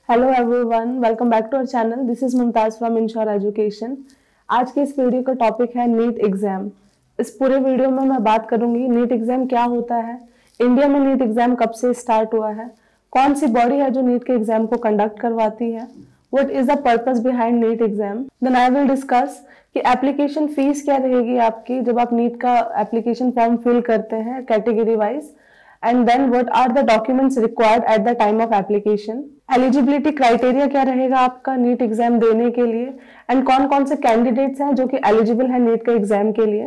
Hello everyone, welcome back to our channel. This is Mumtaz from Ensure Education. आज के इस video का topic है नीट एग्जाम। इस पूरे वीडियो में मैं बात करूंगी नीट एग्जाम क्या होता है, इंडिया में नीट एग्जाम कब से स्टार्ट हुआ है, कौन सी बॉडी है जो नीट के एग्जाम को कंडक्ट करवाती है, what is the purpose behind NEET exam. Then I will discuss कि एप्लीकेशन फीस क्या रहेगी आपकी जब आप नीट का एप्लीकेशन फॉर्म फिल करते हैं category wise, and then what are the documents required at the time of application, eligibility criteria क्या रहेगा आपका नीट एग्जाम देने के लिए, एंड कौन कौन से कैंडिडेट्स हैं जो कि एलिजिबल है नीट के एग्जाम के लिए,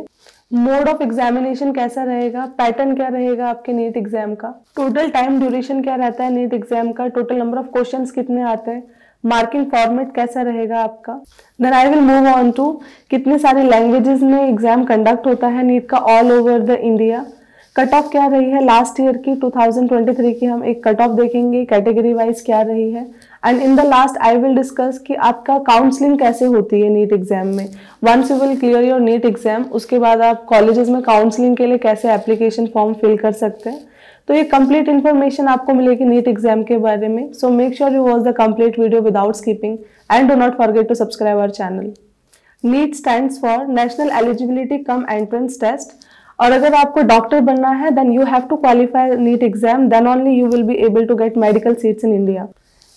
मोड ऑफ एग्जामिनेशन कैसा रहेगा, पैटर्न क्या रहेगा आपके नीट एग्जाम का, टोटल टाइम ड्यूरेशन क्या रहता है नीट एग्जाम का, टोटल नंबर ऑफ क्वेश्चंस कितने आते हैं, मार्किंग फॉर्मेट कैसा रहेगा आपका। Then I will move on to कितने सारे लैंग्वेजेस में एग्जाम कंडक्ट होता है नीट का all over the India, cut off क्या रही है लास्ट ईयर की 2023 की, हम एक कट ऑफ देखेंगे कैटेगरी वाइज क्या रही है, and in the last I will discuss कि आपका काउंसलिंग कैसे होती है नीट एग्जाम में। Once you will clear your NEET exam, उसके बाद आप कॉलेजेस में काउंसलिंग के लिए कैसे एप्लीकेशन फॉर्म फिल कर सकते हैं। तो ये कंप्लीट इन्फॉर्मेशन आपको मिलेगी नीट एग्जाम के बारे में। So make sure you watch the complete video without skipping and do not forget to subscribe our channel. NEET stands for national eligibility cum entrance test, और अगर आपको डॉक्टर बनना है then you have to qualify NEET exam, then only you will be able to get medical seats in India.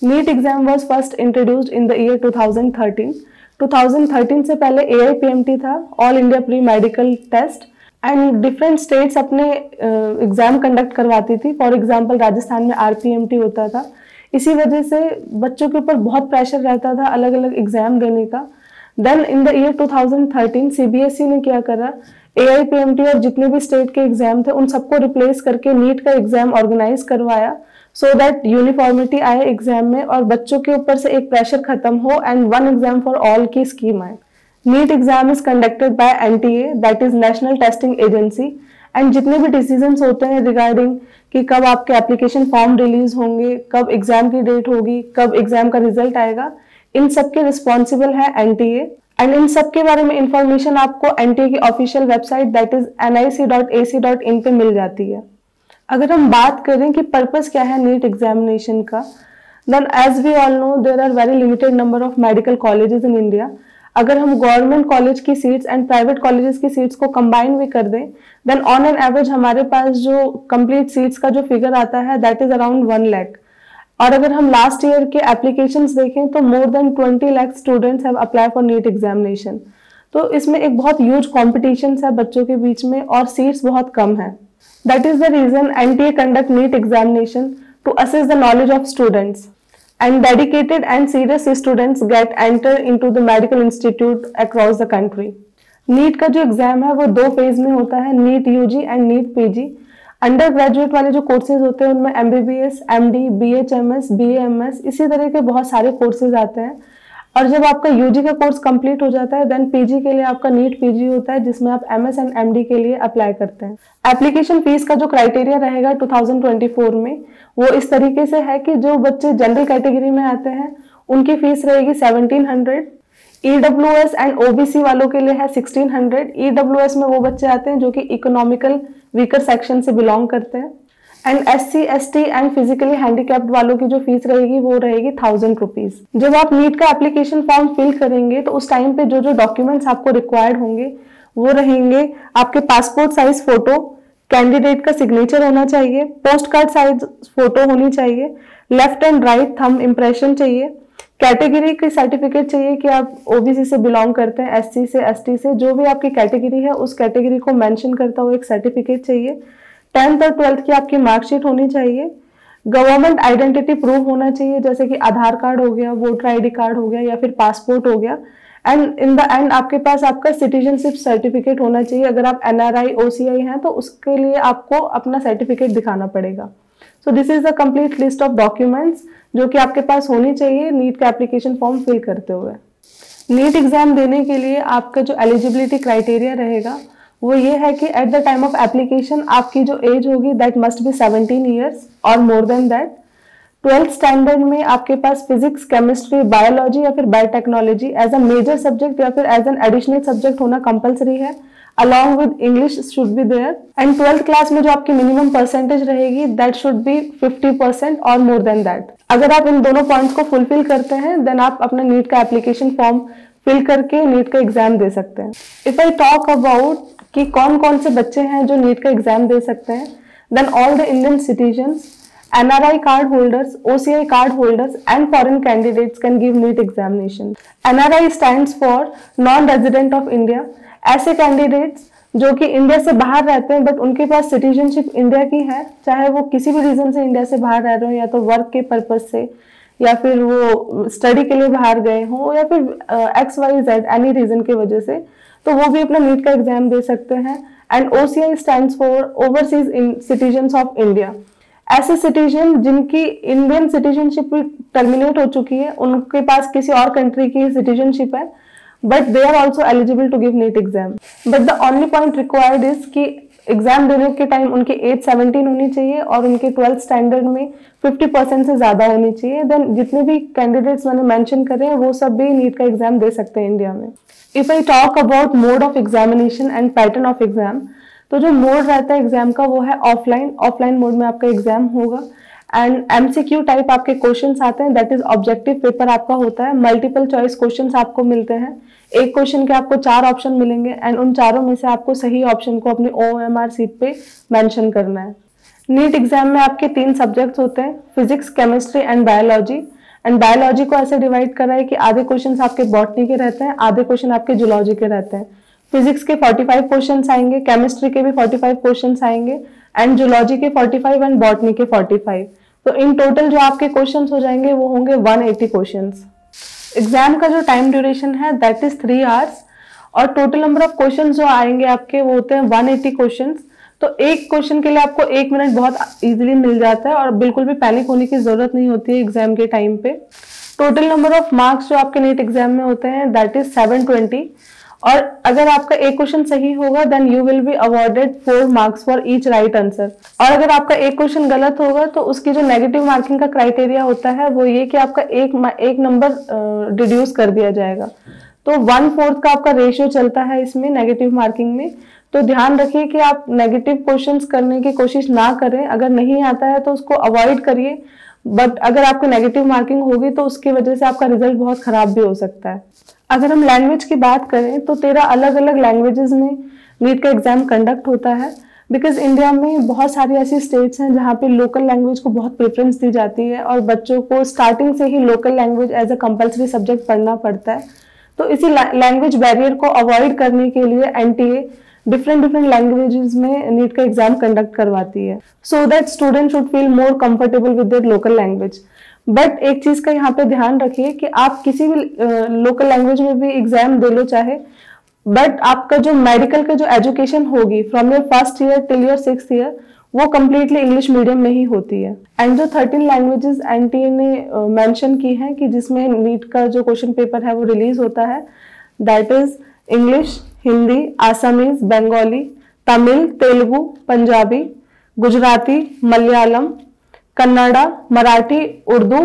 NEET exam was first introduced in the year 2013। 2013 से पहले AIPMT था, all India pre medical test, and different states अपने exam conduct करवाती थी। For example Rajasthan में RPMT होता था। इसी वजह से बच्चों के ऊपर बहुत प्रेशर रहता था अलग अलग एग्जाम देने का। Then in the year 2013 CBSE ने क्या करा, AIPMT और जितने भी स्टेट के एग्जाम थे उन सबको रिप्लेस करके नीट का एग्जाम ऑर्गेनाइज करवाया, सो दैट यूनिफॉर्मिटी आए एग्जाम में और बच्चों के ऊपर से एक प्रेशर खत्म हो and one exam for all की स्कीम आए। NEET exam is conducted by NTA, that is national testing agency, and जितने भी डिसीजंस होते हैं रिगार्डिंग कि कब आपके एप्लीकेशन फॉर्म रिलीज होंगे, कब एग्जाम की डेट होगी, कब एग्जाम का रिजल्ट आएगा, इन सब के रिस्पॉन्सिबल है NTA। एंड इन सब के बारे में इंफॉर्मेशन आपको NTA की official website that is nic.ac.in पे मिल जाती है। अगर हम बात करें कि पर्पस क्या है नीट एग्जामिनेशन का, then as we all know there are very limited number of medical colleges in India. अगर हम गवर्नमेंट कॉलेज की सीट्स एंड प्राइवेट कॉलेजेस की सीट्स को कंबाइन भी कर दें, देन ऑन एन एवरेज हमारे पास जो कंप्लीट सीट्स का जो फिगर आता है दैट इज अराउंड 1 लाख। और अगर हम लास्ट ईयर के एप्लीकेशंस देखें तो more than 20 lakh students have apply for NEET examination. तो इसमें एक बहुत ह्यूज कॉम्पिटिशन है बच्चों के बीच में और सीट्स बहुत कम है। That is the reason NTA conduct NEET examination to assess the knowledge of students, and dedicated and serious students get enter into the medical institute across the country. NEET का जो एग्जाम है वो 2 phase में होता है, NEET UG and NEET PG। Undergraduate वाले जो courses होते हैं उनमें MBBS, MD, BHMS, BAMS, इसी तरह के बहुत सारे कोर्सेज आते हैं। और जब आपका UG का कोर्स कंप्लीट हो जाता है देन PG के लिए आपका नीट PG होता है, जिसमें आप MS एंड MD के लिए अप्लाई करते हैं। एप्लीकेशन फीस का जो क्राइटेरिया रहेगा 2024 में वो इस तरीके से है कि जो बच्चे जनरल कैटेगरी में आते हैं उनकी फीस रहेगी 1700, EWS एंड OBC वालों के लिए है 1600। EWS में वो बच्चे आते हैं जो कि इकोनॉमिकल वीकर सेक्शन से बिलोंग करते हैं, and SC, ST and physically handicapped वालों की जो फीस रहेगी वो रहेगी 1000 रुपीज। जब आप नीट का एप्लीकेशन फॉर्म फिल करेंगे तो उस टाइम पे जो जो डॉक्यूमेंट्स आपको रिक्वायर्ड होंगे वो रहेंगे आपके पासपोर्ट साइज फोटो, कैंडिडेट का सिग्नेचर होना चाहिए, पोस्ट कार्ड साइज फोटो होनी चाहिए, left and right thumb impression चाहिए, कैटेगरी की सर्टिफिकेट चाहिए कि आप OBC से बिलोंग करते हैं, SC से, ST से, जो भी आपकी कैटेगरी है उस कैटेगरी को मेंशन करता हुआ एक सर्टिफिकेट चाहिए, 10th और 12th की आपकी मार्कशीट होनी चाहिए, गवर्नमेंट आइडेंटिटी प्रूफ होना चाहिए जैसे कि आधार कार्ड हो गया, वोटर ID कार्ड हो गया या फिर पासपोर्ट हो गया, एंड इन द एंड आपके पास आपका सिटीजनशिप सर्टिफिकेट होना चाहिए। अगर आप NRI, OCI हैं तो उसके लिए आपको अपना सर्टिफिकेट दिखाना पड़ेगा। So this is the complete list of documents जो कि आपके पास होनी चाहिए नीट का एप्लीकेशन फॉर्म फिल करते हुए। नीट एग्जाम देने के लिए आपका जो एलिजिबिलिटी क्राइटेरिया रहेगा वो ये है कि at the time of application आपकी जो एज होगी दैट मस्ट बी 17 ईयर्स और more than that. 12th standard में आपके पास फिजिक्स, केमिस्ट्री, बायोलॉजी या फिर biotechnology as a major subject या फिर एज एन एडिशनल सब्जेक्ट होना कंपलसरी है। along with English should be there, and 12th class में जो आपकी मिनिमम परसेंटेज रहेगी that should be 50% और more than that. अगर आप इन दोनों पॉइंट्स को फुलफिल करते हैं देन आप अपना नीट का एप्लीकेशन फॉर्म फिल करके नीट का एग्जाम दे सकते हैं. इफ आई टॉक अबाउट कि कौन कौन से बच्चे हैं जो नीट का एग्जाम दे सकते हैं, then all the Indian citizens, NRI card holders, OCI card holders and foreign candidates can give NEET examination. NRI stands for non-resident of India. ऐसे कैंडिडेट्स जो कि इंडिया से बाहर रहते हैं बट उनके पास सिटीजनशिप इंडिया की है, चाहे वो किसी भी रीजन से इंडिया से बाहर रह रहे हो, या तो वर्क के पर्पज से या फिर वो स्टडी के लिए बाहर गए हों या फिर XYZ एनी रीजन की वजह से, तो वो भी अपना नीट का एग्जाम दे सकते हैं. And OCI stands for overseas citizens of India. ऐसे सिटीजन जिनकी इंडियन सिटीजनशिप टर्मिनेट हो चुकी है, उनके पास किसी और कंट्री की सिटीजनशिप है, but they are also eligible to give NEET exam. But the only point required is कि एग्जाम देने के टाइम उनकी एज 17 होनी चाहिए और उनके 12th स्टैंडर्ड में 50% से ज्यादा होनी चाहिए. देन जितने भी कैंडिडेट्स मैंने मेंशन करे हैं वो सब भी नीट का एग्जाम दे सकते हैं इंडिया में. If I talk about mode of examination and pattern of exam, तो जो मोड रहता है एग्जाम का वो है ऑफलाइन मोड में आपका एग्जाम होगा. एंड MCQ टाइप आपके क्वेश्चंस आते हैं, दैट इज ऑब्जेक्टिव पेपर आपका होता है. मल्टीपल चॉइस क्वेश्चंस आपको मिलते हैं. एक क्वेश्चन के आपको 4 ऑप्शन मिलेंगे एंड उन चारों में से आपको सही ऑप्शन को अपने OMR सीट पे मेंशन करना है. नीट एग्जाम में आपके 3 सब्जेक्ट्स होते हैं, physics, chemistry and biology. And biology को ऐसे डिवाइड करा है कि आधे क्वेश्चन आपके बॉटनी के रहते हैं, आधे क्वेश्चन आपके जूलॉजी के रहते हैं. फिजिक्स के 45 क्वेश्चंस आएंगे, केमिस्ट्री के भी 45 क्वेश्चंस आएंगे एंड जूलॉजी के 45 एंड बॉटनी के 45. तो इन टोटल जो आपके क्वेश्चंस हो जाएंगे वो होंगे 180 क्वेश्चंस. एग्जाम का जो टाइम ड्यूरेशन है दैट इज 3 आवर्स और टोटल नंबर ऑफ क्वेश्चंस जो आएंगे आपके वो होते हैं 180 क्वेश्चंस. तो एक क्वेश्चन के लिए आपको 1 मिनट बहुत इजीली मिल जाता है और बिल्कुल भी पैनिक होने की जरूरत नहीं होती है एग्जाम के टाइम पे. टोटल नंबर ऑफ मार्क्स जो आपके नीट एग्जाम में होते हैं दैट इज 720 और अगर आपका एक क्वेश्चन सही होगा then you will be awarded 4 marks for each right answer. और अगर आपका एक क्वेश्चन गलत होगा तो उसकी जो नेगेटिव मार्किंग का क्राइटेरिया होता है वो ये कि आपका एक नंबर डिड्यूस कर दिया जाएगा. तो 1/4 का आपका रेशियो चलता है इसमें नेगेटिव मार्किंग में. तो ध्यान रखिए कि आप नेगेटिव क्वेश्चंस करने की कोशिश ना करें. अगर नहीं आता है तो उसको अवॉइड करिए, बट अगर आपको नेगेटिव मार्किंग होगी तो उसकी वजह से आपका रिजल्ट बहुत खराब भी हो सकता है. अगर हम लैंग्वेज की बात करें तो 13 अलग अलग लैंग्वेजेस में नीट का एग्जाम कंडक्ट होता है, बिकॉज इंडिया में बहुत सारी ऐसी स्टेट्स हैं जहाँ पे लोकल लैंग्वेज को बहुत प्रेफरेंस दी जाती है और बच्चों को स्टार्टिंग से ही local language as a compulsory subject पढ़ना पड़ता है. तो इसी लैंग्वेज बैरियर को अवॉइड करने के लिए NTA डिफरेंट लैंग्वेजेस में नीट का एग्जाम कंडक्ट करवाती है, so that student should feel more comfortable with their local language. But एक चीज का यहाँ पे ध्यान रखिए कि आप किसी भी लोकल लैंग्वेज में भी एग्जाम दे लो चाहे, बट आपका जो मेडिकल का जो एजुकेशन होगी from your 1st year till your 6th year वो कम्प्लीटली इंग्लिश मीडियम में ही होती है. एंड जो 13 लैंग्वेजेस NTA ने मेंशन की हैं कि जिसमें नीट का जो क्वेश्चन पेपर है वो रिलीज होता है, that is English, Hindi, Assamese, Bengali, Tamil, Telugu, Punjabi, Gujarati, Malayalam, Kannada, Marathi, Urdu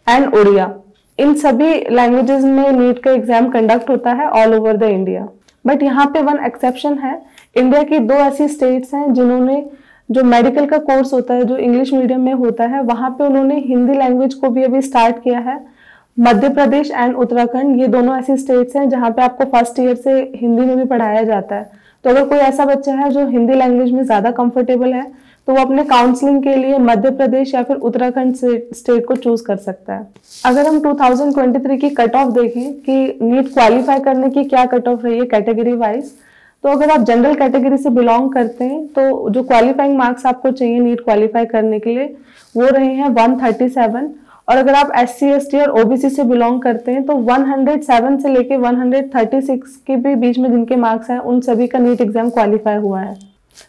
and Oriya. इन सभी लैंग्वेजेस में नीट का एग्जाम कंडक्ट होता है all over the India. But यहाँ पे 1 एक्सेप्शन है. इंडिया की 2 ऐसी स्टेट्स हैं जिन्होंने जो मेडिकल का कोर्स होता है जो इंग्लिश मीडियम में होता है वहां पे उन्होंने हिंदी लैंग्वेज को भी अभी स्टार्ट किया है. मध्य प्रदेश एंड उत्तराखंड, ये दोनों ऐसी स्टेट्स हैं जहाँ पे आपको 1st ईयर से हिंदी में भी पढ़ाया जाता है. तो अगर कोई ऐसा बच्चा है जो हिंदी लैंग्वेज में ज्यादा कंफर्टेबल है तो वो अपने काउंसलिंग के लिए मध्य प्रदेश या फिर उत्तराखंड स्टेट को चूज कर सकता है. अगर हम 2023 की कट ऑफ देखें कि नीट क्वालिफाई करने की क्या कट ऑफ रही है कैटेगरी वाइज, तो अगर आप जनरल कैटेगरी से बिलोंग करते हैं तो जो क्वालिफाइंग मार्क्स आपको चाहिए नीट क्वालिफाई करने के लिए वो रहे हैं 137. और अगर आप SC ST और OBC से बिलोंग करते हैं तो 107 से लेके 136 के भी बीच में जिनके मार्क्स हैं उन सभी का नीट एग्जाम क्वालिफाई हुआ है.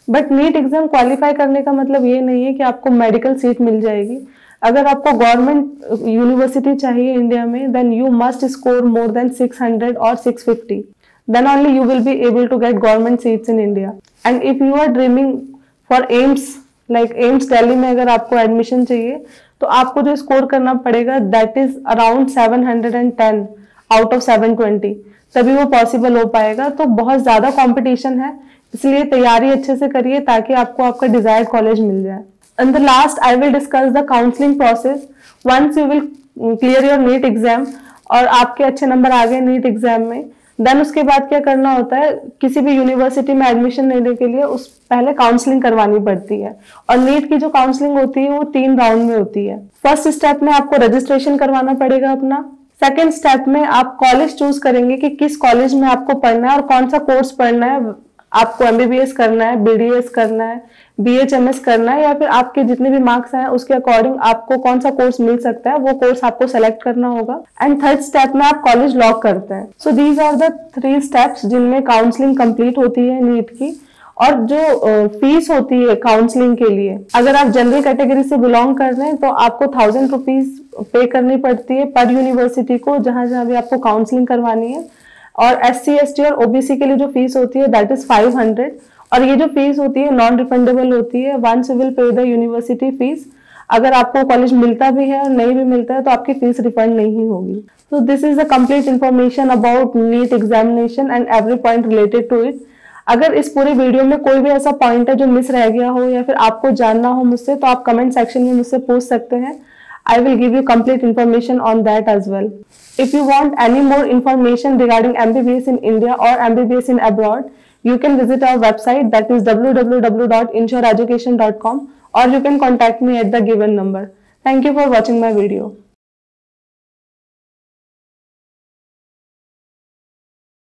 बट नीट एग्जाम क्वालिफाई करने का मतलब ये नहीं है कि आपको मेडिकल सीट मिल जाएगी. अगर आपको गवर्नमेंट यूनिवर्सिटी चाहिए इंडिया में then you must score more than 600 और 650. Then only you will be able to get government seats in India. And if you are dreaming for AIIMS, like AIIMS Delhi में अगर आपको admission चाहिए तो आपको जो स्कोर करना पड़ेगा that is around 710 out of 720, तभी वो पॉसिबल हो पाएगा। तो बहुत ज्यादा कंपटीशन है, इसलिए तैयारी अच्छे से करिए ताकि आपको आपका डिजायर्ड कॉलेज मिल जाए। In the last I will discuss the counselling process. Once you will clear your NEET exam और आपके अच्छे नंबर आ गए नीट एग्जाम में, देन उसके बाद क्या करना होता है, किसी भी यूनिवर्सिटी में एडमिशन लेने के लिए उस पहले काउंसलिंग करवानी पड़ती है। और नीट की जो काउंसलिंग होती है वो 3 राउंड में होती है। फर्स्ट स्टेप में आपको रजिस्ट्रेशन करवाना पड़ेगा अपना। सेकेंड स्टेप में आप कॉलेज चूज करेंगे कि किस कॉलेज में आपको पढ़ना है और कौन सा कोर्स पढ़ना है। आपको MBBS करना है, BDS करना है, BHMS करना है, या फिर आपके जितने भी मार्क्स हैं उसके अकॉर्डिंग आपको कौन सा कोर्स मिल सकता है, वो कोर्स आपको सेलेक्ट करना होगा। एंड थर्ड स्टेप में आप कॉलेज लॉक करते हैं। So these are the 3 steps जिनमें काउंसलिंग कंप्लीट होती है नीट की। और जो फीस होती है काउंसलिंग के लिए, अगर आप जनरल कैटेगरी से बिलोंग कर रहे हैं तो आपको 1000 रुपीज पे करनी पड़ती है पर यूनिवर्सिटी को, जहां जहां भी आपको काउंसलिंग करवानी है। और SC ST और OBC के लिए जो फीस होती है दैट इज 500। और ये जो फीस होती है नॉन रिफंडेबल होती है। Once you will pay the university fees, अगर आपको कॉलेज मिलता भी है और नहीं भी मिलता है तो आपकी फीस रिफंड नहीं होगी। तो this is the complete information about NEET examination and every point related to it. अगर इस पूरे वीडियो में कोई भी ऐसा पॉइंट है जो मिस रह गया हो या फिर आपको जानना हो मुझसे, तो आप कमेंट सेक्शन में मुझसे पूछ सकते हैं। I will give you complete information on that as well. If you want any more information regarding MBBS in India or MBBS in abroad, you can visit our website, that is www.insureeducation.com, or you can contact me at the given number. Thank you for watching my video.